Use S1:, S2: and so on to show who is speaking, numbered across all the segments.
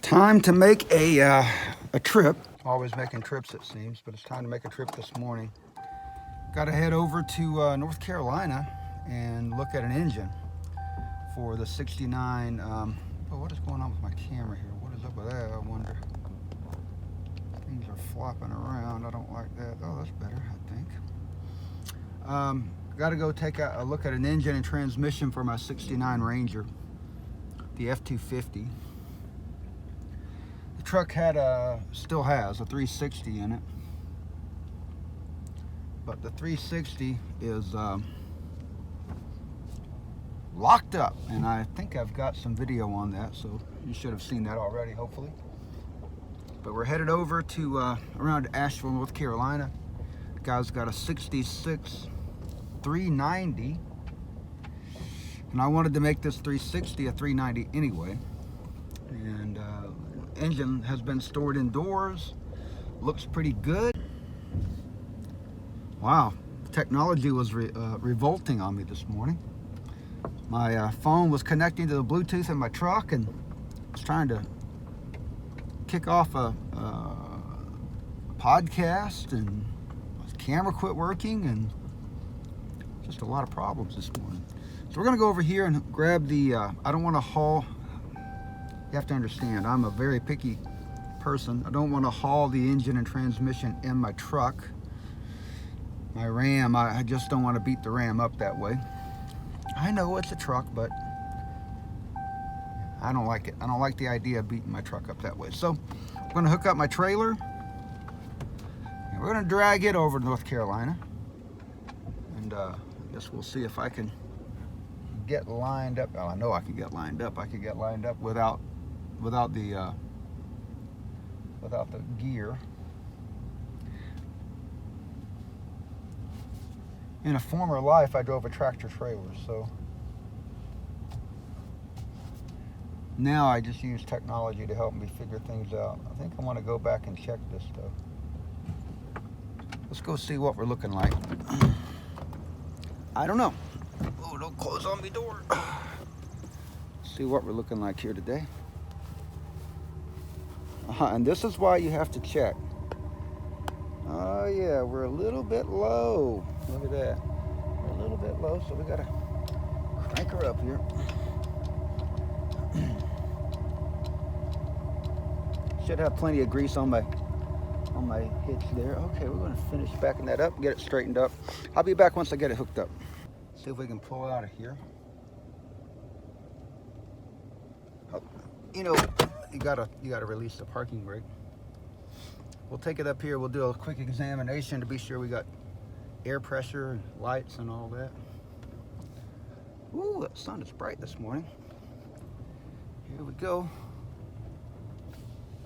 S1: Time to make a trip. Always making trips, it seems, but it's time to make a trip this morning. Got to head over to North Carolina and look at an engine for the 69. Oh, what is going on with my camera here? What is up with that? I wonder. Things are flopping around. I don't like that. Oh, that's better, I think. Got to go take a look at an engine and transmission for my 69 Ranger, the F250. The truck still has a 360 in it, but the 360 is locked up, and I think I've got some video on that, so you should have seen that already, hopefully. But we're headed over to around Asheville, North Carolina. The guy's got a 66 390, and I wanted to make this 360 a 390 anyway. And engine has been stored indoors. Looks pretty good. Wow, technology was revolting on me this morning. My phone was connecting to the Bluetooth in my truck, and I was trying to kick off a podcast, and my camera quit working, and just a lot of problems this morning. So we're gonna go over here and grab the, I don't wanna haul, you have to understand, I'm a very picky person. I don't wanna haul the engine and transmission in my truck. My Ram, I just don't wanna beat the Ram up that way. I know it's a truck, but I don't like it. I don't like the idea of beating my truck up that way. So I'm gonna hook up my trailer, and we're gonna drag it over to North Carolina. And I guess we'll see if I can get lined up. Well, I know I can get lined up. I can get lined up without the gear. In a former life, I drove a tractor trailer, so now I just use technology to help me figure things out. I think I want to go back and check this stuff. Let's go see what we're looking like. I don't know. Oh, don't close on me door. See what we're looking like here today. And this is why you have to check. Oh yeah, we're a little bit low. Look at that. We're a little bit low, so we gotta crank her up here. Should have plenty of grease on my hitch there. Okay, we're gonna finish backing that up, get it straightened up. I'll be back once I get it hooked up. See if we can pull it out of here. Oh, you know, you gotta release the parking brake. We'll take it up here. We'll do a quick examination to be sure we got air pressure and lights and all that. Ooh, that sun is bright this morning. Here we go.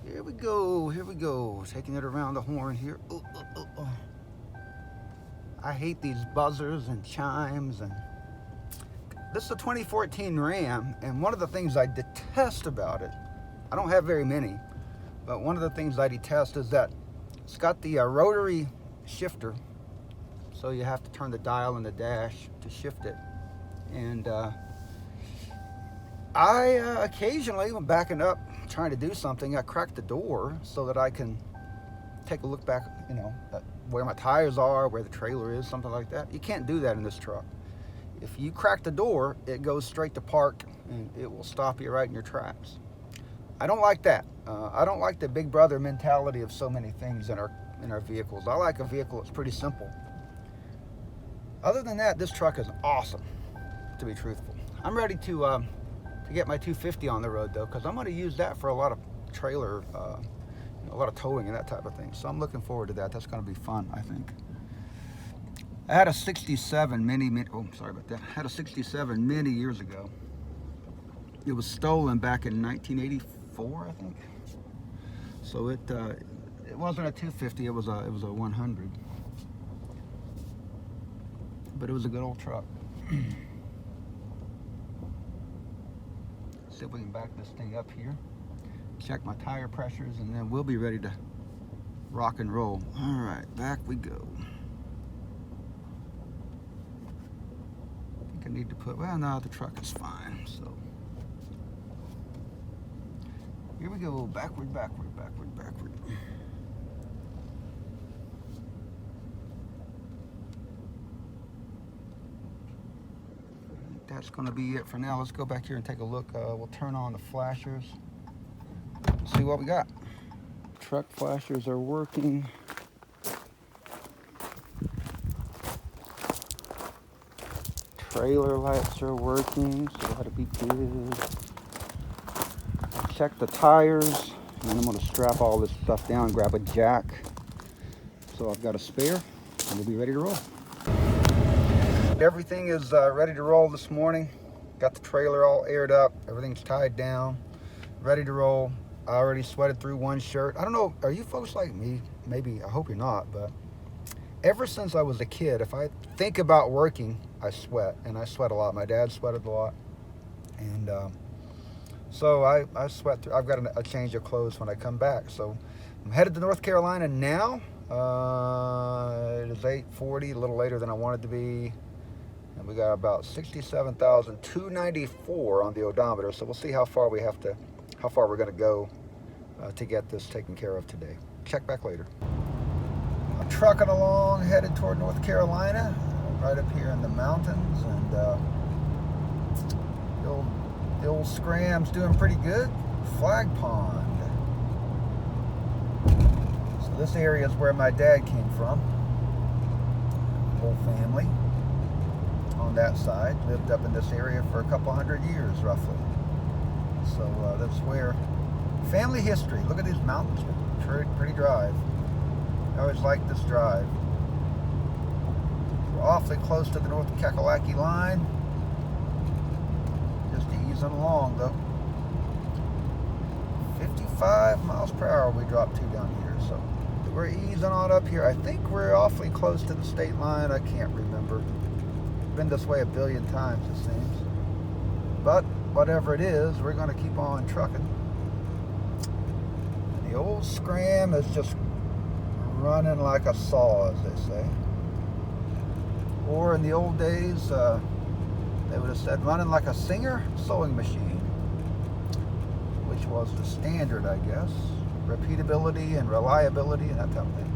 S1: Here we go. Here we go. Taking it around the horn here. Ooh, ooh, ooh, ooh. I hate these buzzers and chimes. And this is a 2014 Ram, and one of the things I detest about it, I don't have very many, but one of the things I detest is that it's got the rotary shifter, so you have to turn the dial in the dash to shift it. And I occasionally, when backing up, trying to do something, I crack the door so that I can take a look back, you know, at where my tires are, where the trailer is, something like that. You can't do that in this truck. If you crack the door, it goes straight to park, and it will stop you right in your tracks. I don't like that. I don't like the big brother mentality of so many things in our vehicles. I like a vehicle that's pretty simple. Other than that, this truck is awesome, to be truthful. I'm ready to get my 250 on the road though, because I'm going to use that for a lot of trailer, a lot of towing and that type of thing. So I'm looking forward to that. That's going to be fun, I think. I had a 67 Mini. Oh, sorry about that. I had a 67 Mini years ago. It was stolen back in 1984, I think. So it wasn't a 250. It was a 100. But it was a good old truck. See if we can back this thing up here. Check my tire pressures, and then we'll be ready to rock and roll. All right, back we go. I think I need to put, well, no, the truck is fine, so. Here we go, backward, backward, backward, backward. That's gonna be it for now. Let's go back here and take a look. We'll turn on the flashers, see what we got. Truck flashers are working. Trailer lights are working, so that'll be good. Check the tires, and then I'm gonna strap all this stuff down, grab a jack. So I've got a spare, and we'll be ready to roll. Everything is ready to roll this morning. Got the trailer all aired up, everything's tied down, ready to roll. I already sweated through one shirt. I don't know, are you folks like me? Maybe, I hope you're not, but ever since I was a kid, if I think about working, I sweat, and I sweat a lot. My dad sweated a lot, and so I sweat through. I've got a change of clothes when I come back. So I'm headed to North Carolina now. It is 8:40, a little later than I wanted to be, and we got about 67,294 on the odometer. So we'll see how far we're going to go to get this taken care of today. Check back later. I'm trucking along, headed toward North Carolina, right up here in the mountains, and the old Scram's doing pretty good. Flag Pond. So this area is where my dad came from. Whole family on that side lived up in this area for a couple hundred years, roughly. So that's where family history. Look at these mountains. Pretty drive. I always like this drive. We're awfully close to the North Kakalaki line. Just easing along though. 55 miles per hour we dropped to down here. So we're easing on up here. I think we're awfully close to the state line. I can't remember. Been this way a billion times it seems. But whatever it is, we're going to keep on trucking. And the old Scram is just running like a saw, as they say. Or in the old days, they would have said running like a Singer sewing machine, which was the standard, I guess. Repeatability and reliability and that type of thing.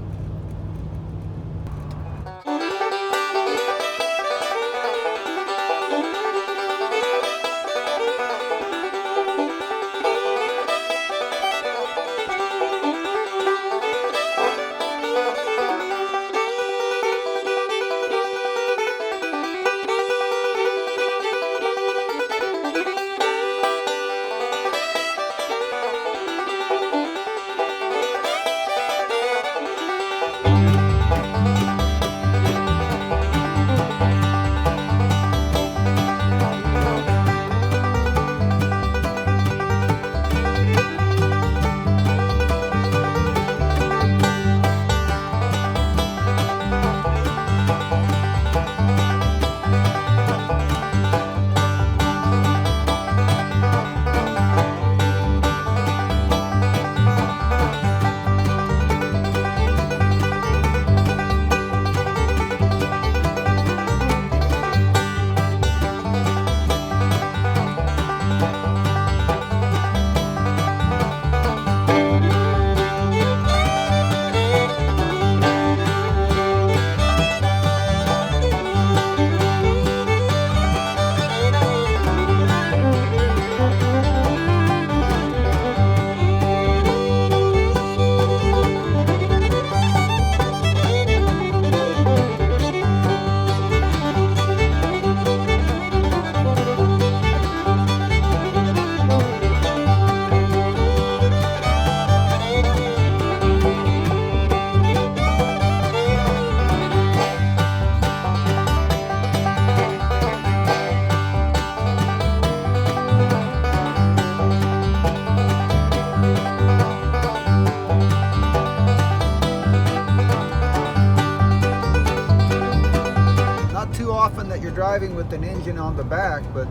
S1: Driving with an engine on the back, but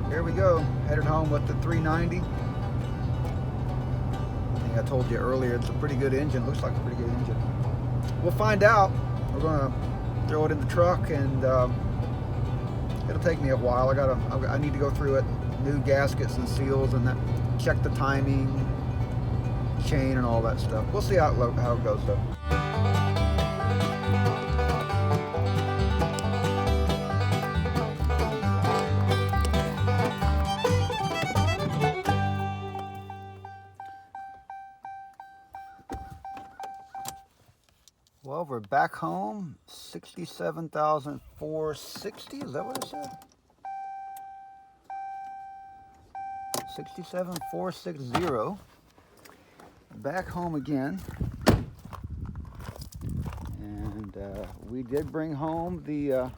S1: here we go, headed home with the 390. I think I told you earlier it's a pretty good engine, looks like a pretty good engine. We'll find out. We're gonna throw it in the truck, and it'll take me a while. I need to go through it, new gaskets and seals, and that, check the timing, chain and all that stuff. We'll see how it goes though. Well, we're back home. 67,460. Is that what I said? 67,460. Back home again. And we did bring home the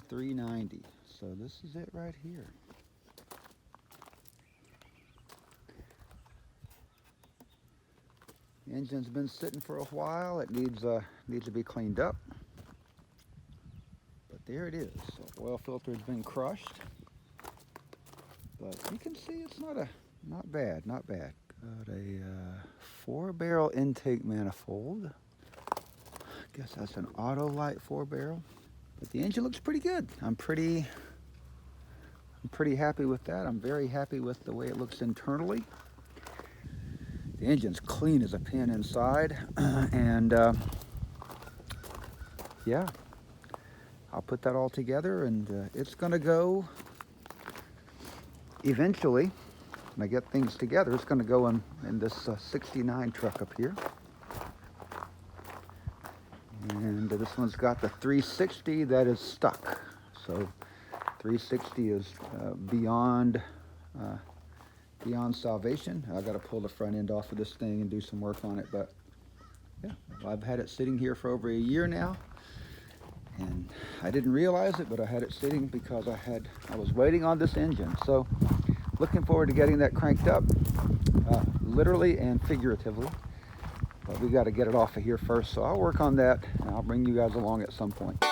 S1: 390. So this is it right here. The engine's been sitting for a while. It needs to be cleaned up. But there it is. So oil filter has been crushed. But you can see it's not bad. Got a 4-barrel intake manifold. I guess that's an Autolite 4-barrel. But the engine looks pretty good. I'm pretty happy with that. I'm very happy with the way it looks internally. The engine's clean as a pin inside, and yeah, I'll put that all together, and it's gonna go eventually. When I get things together, it's gonna go in this 69 truck up here, and this one's got the 360 that is stuck. So 360 is beyond salvation. I got to pull the front end off of this thing and do some work on it, but yeah, I've had it sitting here for over a year now, and I didn't realize it, but I had it sitting because I was waiting on this engine. So looking forward to getting that cranked up, literally and figuratively, but we got to get it off of here first. So I'll work on that, and I'll bring you guys along at some point.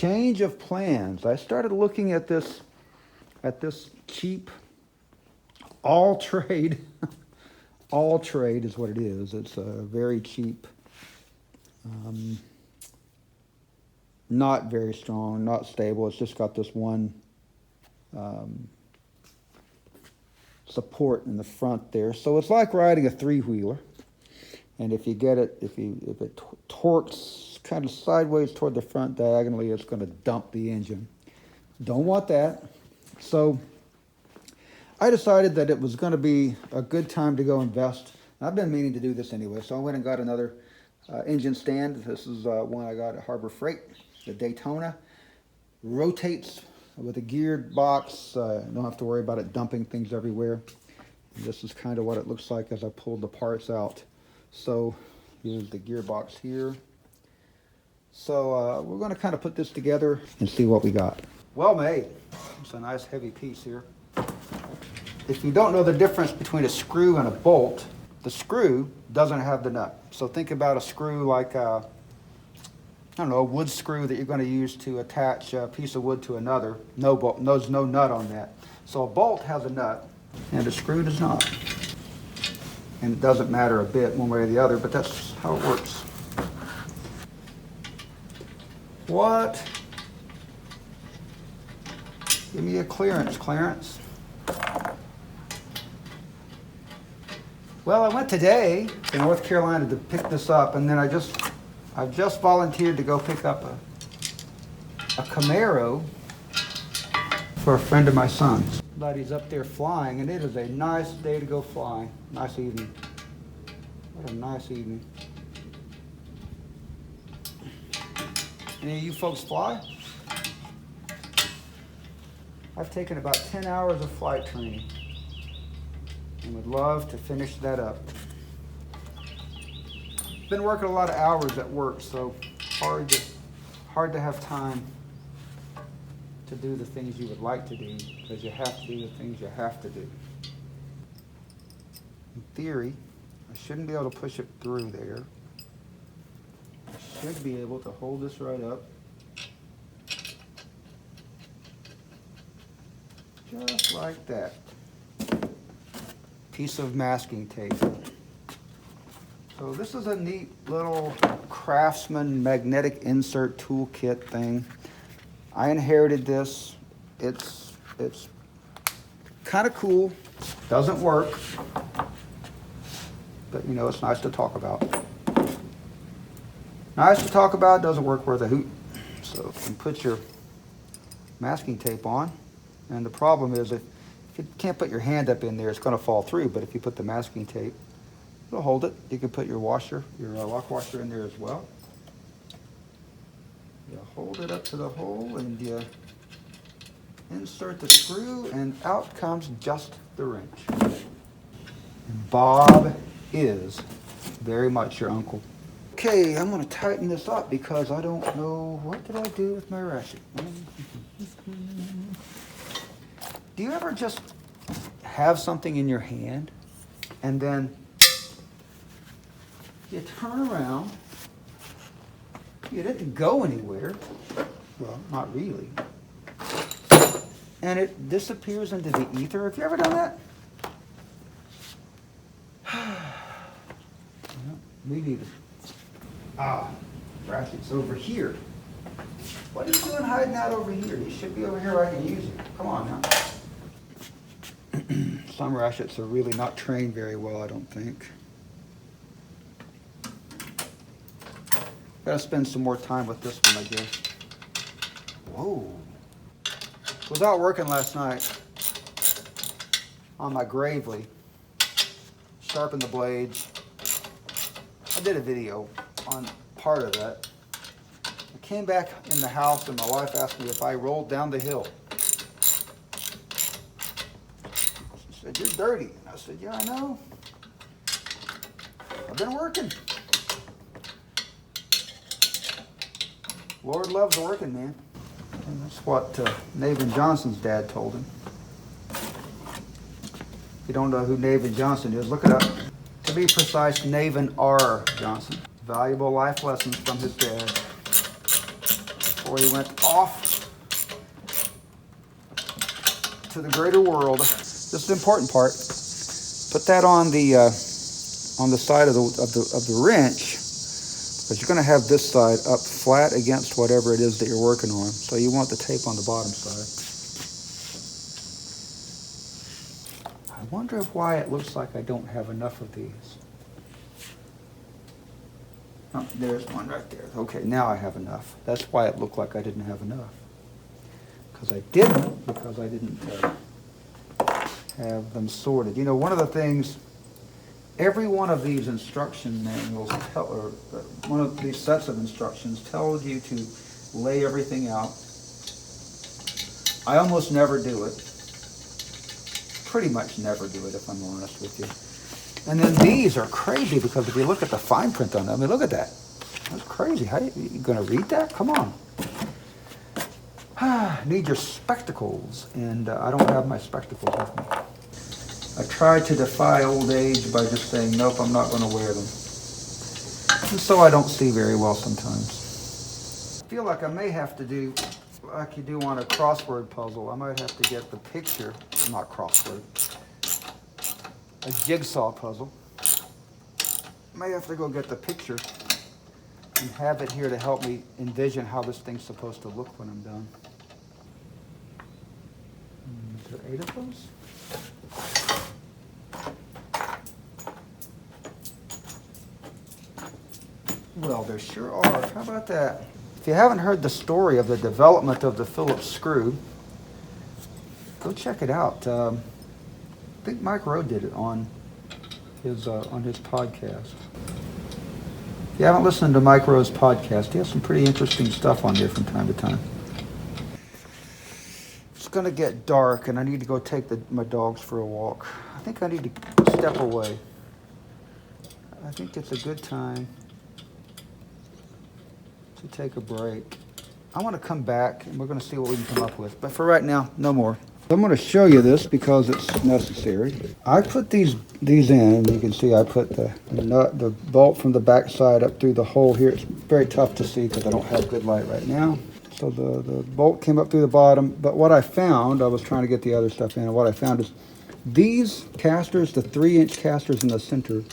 S1: Change of plans. I started looking at this cheap all trade is what it is. It's a very cheap, not very strong, not stable. It's just got this one support in the front there. So it's like riding a three-wheeler. And if you get it, if it torques kind of sideways toward the front diagonally, it's going to dump the engine. Don't want that. So I decided that it was going to be a good time to go invest. I've been meaning to do this anyway, so I went and got another engine stand. This is one I got at Harbor Freight, the Daytona. Rotates with a geared box. Don't have to worry about it dumping things everywhere. And this is kind of what it looks like as I pulled the parts out. So here's the gearbox here. So we're going to kind of put this together and see what we got. Well made. It's a nice heavy piece here. If you don't know the difference between a screw and a bolt, the screw doesn't have the nut. So think about a screw like I don't know, a wood screw that you're going to use to attach a piece of wood to another. No bolt, there's no nut on that. So a bolt has a nut, and a screw does not. And it doesn't matter a bit one way or the other, but that's how it works. What? Give me a clearance, Clarence. Well, I went today to North Carolina to pick this up, and then I've just volunteered to go pick up a Camaro for a friend of my son's. But he's up there flying, and it is a nice day to go flying. Nice evening. What a nice evening. Any of you folks fly? I've taken about 10 hours of flight training and would love to finish that up. Been working a lot of hours at work, so hard to have time to do the things you would like to do, because you have to do the things you have to do. In theory, I shouldn't be able to push it through there. I should be able to hold this right up. Just like that. Piece of masking tape. So this is a neat little Craftsman magnetic insert toolkit thing. I inherited this. It's kind of cool. Doesn't work, but you know, it's nice to talk about. Nice to talk about, doesn't work worth a hoot. So you can put your masking tape on, and the problem is if you can't put your hand up in there, it's going to fall through, but if you put the masking tape, it'll hold it. You can put your washer, your lock washer in there as well. You hold it up to the hole and you insert the screw, and out comes just the wrench. And Bob is very much your uncle. Okay, I'm going to tighten this up because I don't know, what did I do with my ratchet? Do you ever just have something in your hand and then you turn around, you didn't go anywhere, well, not really, and it disappears into the ether? Have you ever done that? Me neither. Ratchet's over here. What are you doing hiding out over here? You should be over here where I can use it. Come on now. Some ratchets are really not trained very well, I don't think. Gotta spend some more time with this one, I guess. Whoa. Was out working last night on my Gravely. Sharpened the blades. I did a video on part of that. I came back in the house and my wife asked me if I rolled down the hill. She said, "You're dirty." And I said, "Yeah, I know. I've been working." Lord loves a working man. And that's what Navin Johnson's dad told him. If you don't know who Navin Johnson is, look it up. To be precise, Navin R. Johnson. Valuable life lessons from his dad before he went off to the greater world. This is the important part. Put that on the side of the wrench, because you're going to have this side up flat against whatever it is that you're working on. So you want the tape on the bottom side. wonder why it looks like I don't have enough of these. Oh, there's one right there. Okay, now I have enough. That's why it looked like I didn't have enough. Because I didn't have them sorted. You know, one of the things, every one of these instruction manuals, one of these sets of instructions tells you to lay everything out. I almost never do it. Pretty much never do it, if I'm honest with you. And then these are crazy because if you look at the fine print on them, I mean, look at that. That's crazy. How you gonna read that? Come on. Need your spectacles, and I don't have my spectacles with me. I tried to defy old age by just saying, nope, I'm not gonna wear them. And so I don't see very well sometimes. I feel like I may have to do, like you do on a crossword puzzle, I might have to get the picture, not crossword, a jigsaw puzzle. May have to go get the picture and have it here to help me envision how this thing's supposed to look when I'm done. Is there 8 of those? Well, there sure are. How about that? If you haven't heard the story of the development of the Phillips screw, go check it out. I think Mike Rowe did it on his podcast. If you haven't listened to Mike Rowe's podcast, he has some pretty interesting stuff on there from time to time. It's going to get dark, and I need to go take my dogs for a walk. I think I need to step away. I think it's a good time to take a break. I want to come back, and we're going to see what we can come up with. But for right now, no more. I'm going to show you this because it's necessary. I put these in, and you can see I put the bolt from the back side up through the hole here. It's very tough to see because I don't have good light right now. So the bolt came up through the bottom, but what I found, I was trying to get the other stuff in, and what I found is these casters, the 3-inch casters in the center,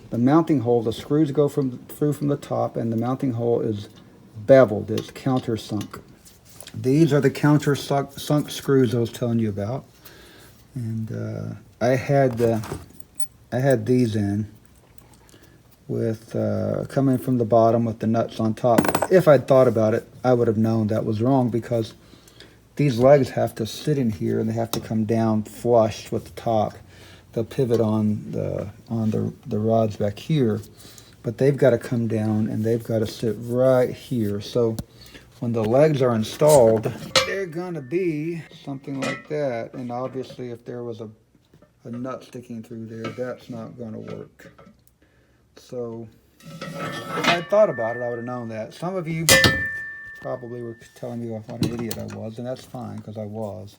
S1: the mounting hole, the screws go through from the top, and the mounting hole is beveled, it's countersunk. These are the countersunk screws I was telling you about, and I had these in with coming from the bottom with the nuts on top. If I'd thought about it, I would have known that was wrong because these legs have to sit in here and they have to come down flush with the top. They'll pivot on the rods back here, but they've got to come down and they've got to sit right here. So when the legs are installed, they're gonna be something like that. And obviously if there was a nut sticking through there, that's not gonna work. So if I'd thought about it, I would have known that. Some of you probably were telling me what an idiot I was, and that's fine because I was.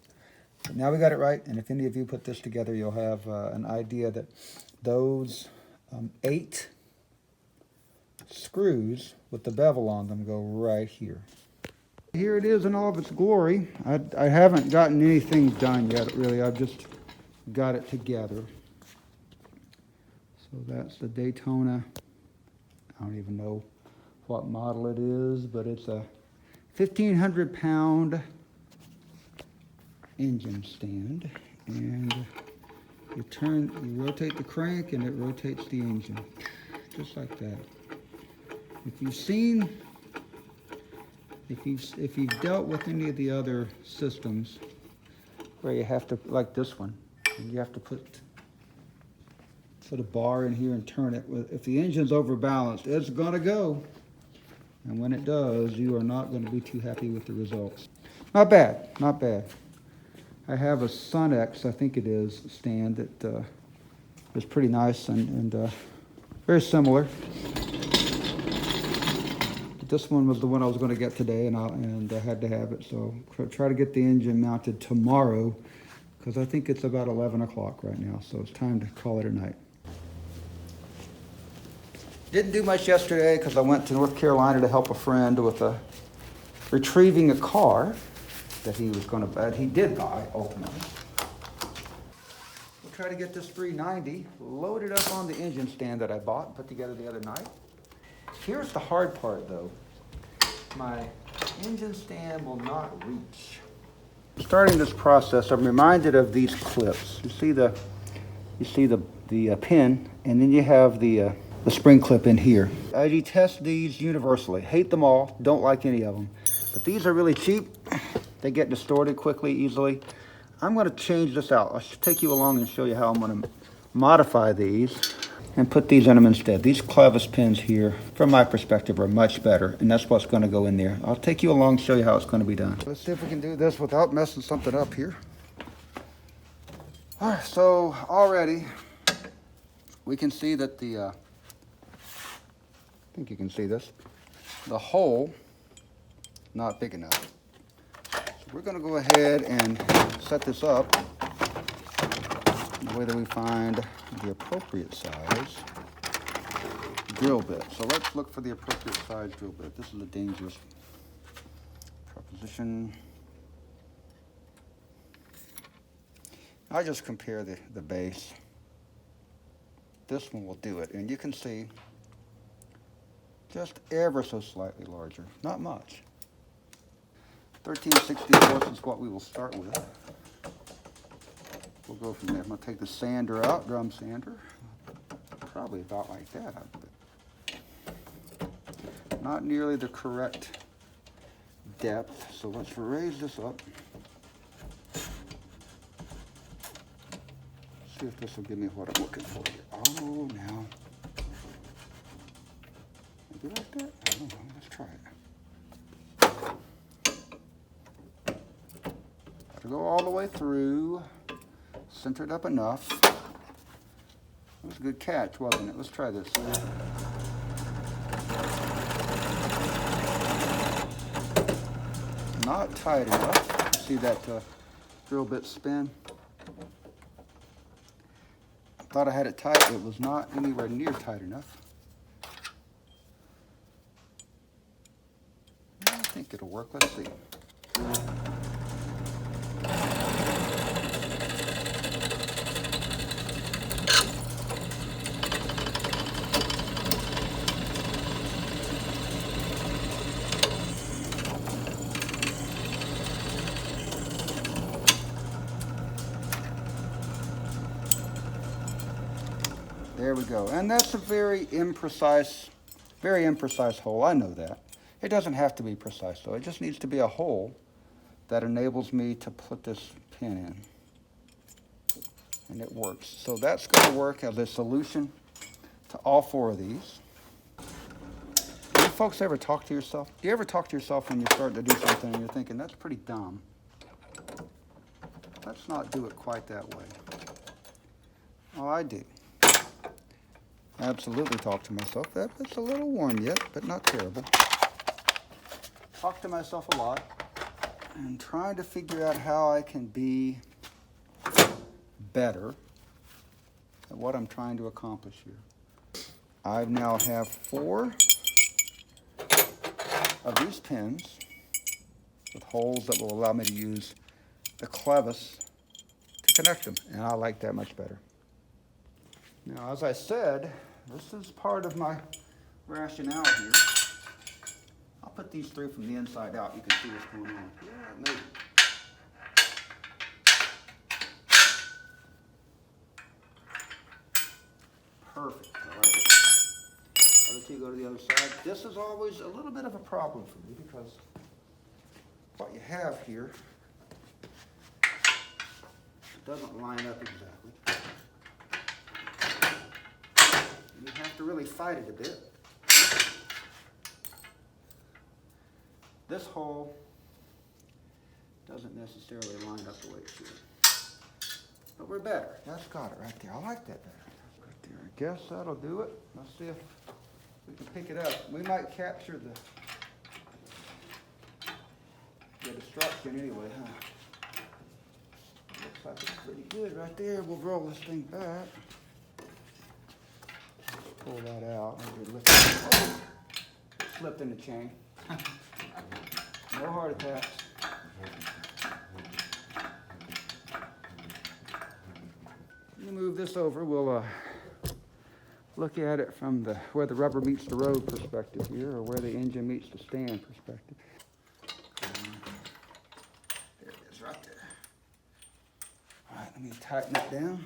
S1: But now we got it right, and if any of you put this together, you'll have an idea that those 8 screws with the bevel on them go right here. Here it is in all of its glory. I haven't gotten anything done yet, really. I've just got it together. So that's the Daytona. I don't even know what model it is, but it's a 1,500-pound engine stand. And you rotate the crank, and it rotates the engine, just like that. If you've dealt with any of the other systems where you have to, like this one, you have to put a bar in here and turn it. If the engine's overbalanced, it's gonna go. And when it does, you are not gonna be too happy with the results. Not bad, not bad. I have a Sunex, I think it is, stand that is pretty nice and very similar. This one was the one I was going to get today, and I had to have it. So try to get the engine mounted tomorrow, because I think it's about 11 o'clock right now. So it's time to call it a night. Didn't do much yesterday because I went to North Carolina to help a friend with retrieving a car that he did buy ultimately. We'll try to get this 390 loaded up on the engine stand that I bought and put together the other night. Here's the hard part, though. My engine stand will not reach. Starting this process, I'm reminded of these clips. You see You see the pin, and then you have the spring clip in here. I detest these universally. Hate them all. Don't like any of them. But these are really cheap. They get distorted quickly, easily. I'm going to change this out. I'll take you along and show you how I'm going to modify these and put these in them instead. These clevis pins here, from my perspective, are much better, and that's what's going to go in there. I'll take you along and show you how it's going to be done. Let's see if we can do this without messing something up here. All right, so already we can see that I think you can see this, the hole not big enough. So we're going to go ahead and set this up in the way that we find the appropriate size drill bit. So let's look for the appropriate size drill bit. This is a dangerous proposition. I just compare the base. This one will do it, and you can see just ever so slightly larger, not much. 13/64 is what we will start with. We'll go from there. I'm going to take the sander out, drum sander, probably about like that. Not nearly the correct depth, so let's raise this up. See if this will give me what I'm looking for here. Oh, now. Maybe like that? I don't know. Let's try it. Got to go all the way through. Center it up enough. It was a good catch, wasn't it? Let's try this. Not tight enough. See that drill bit spin? Thought I had it tight. It was not anywhere near tight enough. I think it'll work. Let's see. There we go. And that's a very imprecise hole. I know that. It doesn't have to be precise though. It just needs to be a hole that enables me to put this pin in. And it works. So that's going to work as a solution to all four of these. Do you folks ever talk to yourself? Do you ever talk to yourself when you're starting to do something and you're thinking, that's pretty dumb? Let's not do it quite that way. Oh, I do. Absolutely talk to myself. It's a little warm yet, but not terrible. Talk to myself a lot and trying to figure out how I can be better at what I'm trying to accomplish here. I now have 4 of these pins with holes that will allow me to use the clevis to connect them, and I like that much better. Now, as I said, this is part of my rationale here. I'll put these through from the inside out. You can see what's going on. Yeah, maybe. Perfect. I like it. Other two go to the other side. This is always a little bit of a problem for me because what you have here doesn't line up exactly. You have to really fight it a bit. This hole doesn't necessarily line up the way it should. But we're better. That's got it right there. I like that better. Right there. I guess that'll do it. Let's see if we can pick it up. We might capture the destruction anyway, huh? Looks like it's pretty good right there. We'll roll this thing back. Pull that out. Lift it. Oh, slipped in the chain. No heart attacks. Let me move this over. We'll look at it from where the rubber meets the road perspective here, or where the engine meets the stand perspective. There it is, right there. All right, let me tighten it down.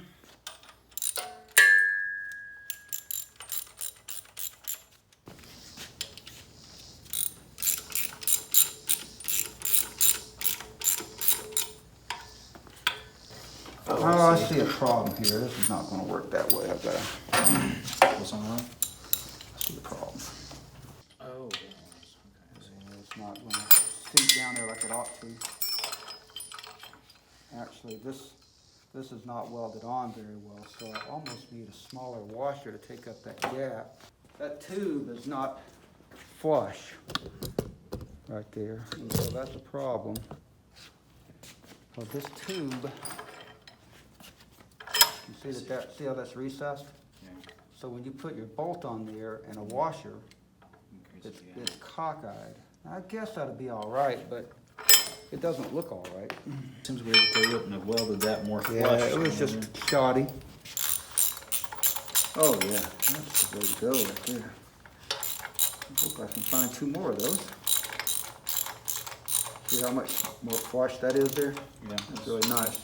S1: I see a problem here. This is not going to work that way. I've got to.
S2: What's on that?
S1: I see the problem.
S2: Oh, okay.
S1: It's not going to sink down there like it ought to. Actually, this is not welded on very well, so I almost need a smaller washer to take up that gap. That tube is not flush right there, and so that's a problem. Well, this tube, you see how that's recessed?
S2: Yeah.
S1: So when you put your bolt on there and a washer, it's cockeyed. I guess that'd be all right, but it doesn't look all right.
S2: Seems weird that they wouldn't have welded that more flush.
S1: Yeah, it was just shoddy.
S2: Oh yeah, that's the way to go right there. I hope I can find 2 more of those.
S1: See how much more flush that is there?
S2: Yeah,
S1: That's really nice.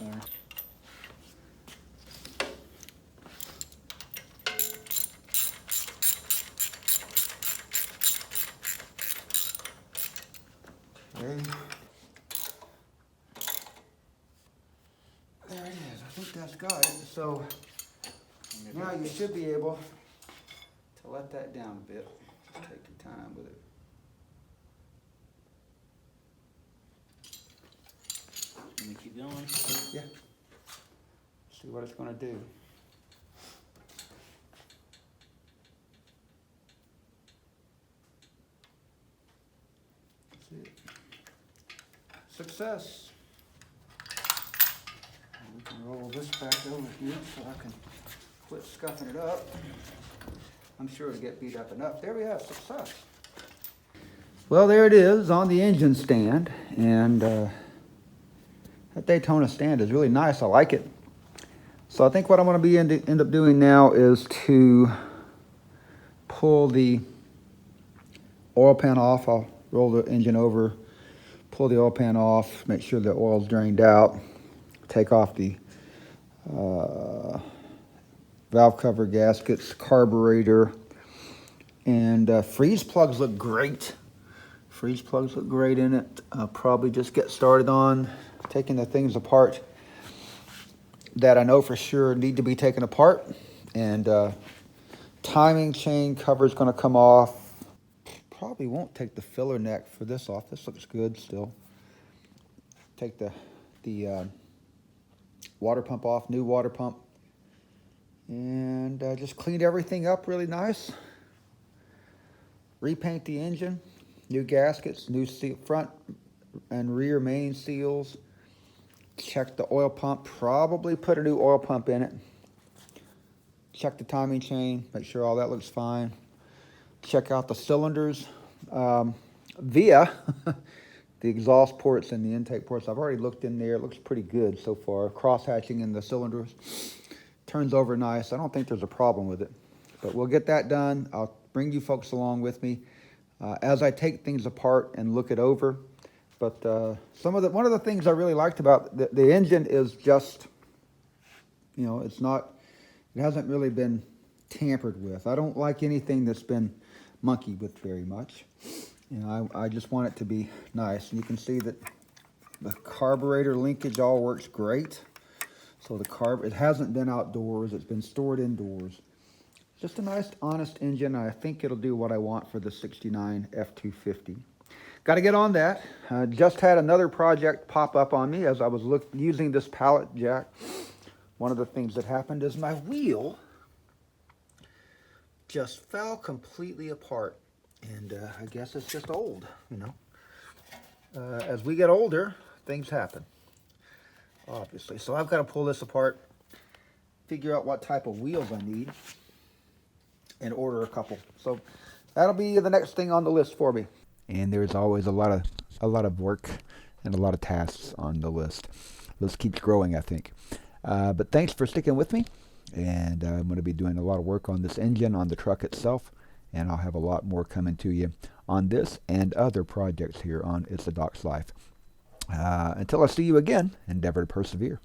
S1: Okay. There it is. I think that's got it. So now you should be able to let that down a bit. Just take your time with it.
S2: Let me keep going.
S1: Yeah. See what it's going to do. That's it. Success. And we can roll this back over here so I can quit scuffing it up. I'm sure it'll get beat up enough. There we have success. Well, there it is on the engine stand, and that Daytona stand is really nice. I like it. So I think what I'm going to be end up doing now is to pull the oil pan off. I'll roll the engine over, pull the oil pan off, make sure the oil's drained out, take off the valve cover gaskets, carburetor, and freeze plugs look great. Freeze plugs look great in it. I'll probably just get started on taking the things apart that I know for sure need to be taken apart. And timing chain cover is going to come off. Probably won't take the filler neck for this off. This looks good still. Take the water pump off, new water pump. And just cleaned everything up really nice. Repaint the engine. New gaskets, new front and rear main seals. Check the oil pump, probably put a new oil pump in it. Check the timing chain, make sure all that looks fine. Check out the cylinders via the exhaust ports and the intake ports. I've already looked in there, it looks pretty good so far. Cross-hatching in the cylinders, turns over nice. I don't think there's a problem with it, but we'll get that done. I'll bring you folks along with me as I take things apart and look it over. But one of the things I really liked about the engine is just, you know, it hasn't really been tampered with. I don't like anything that's been monkeyed with very much. You know, I just want it to be nice. And you can see that the carburetor linkage all works great. So it hasn't been outdoors, it's been stored indoors. Just a nice, honest engine. I think it'll do what I want for the 69 F250. Got to get on that. Just had another project pop up on me as I was using this pallet jack. One of the things that happened is my wheel just fell completely apart. And I guess it's just old, you know. As we get older, things happen, obviously. So I've got to pull this apart, figure out what type of wheels I need, and order a couple. So that'll be the next thing on the list for me. And there's always a lot of work and a lot of tasks on the list. List keeps growing, I think. But thanks for sticking with me. And I'm going to be doing a lot of work on this engine, on the truck itself. And I'll have a lot more coming to you on this and other projects here on It's a Doc's Life. Until I see you again, endeavor to persevere.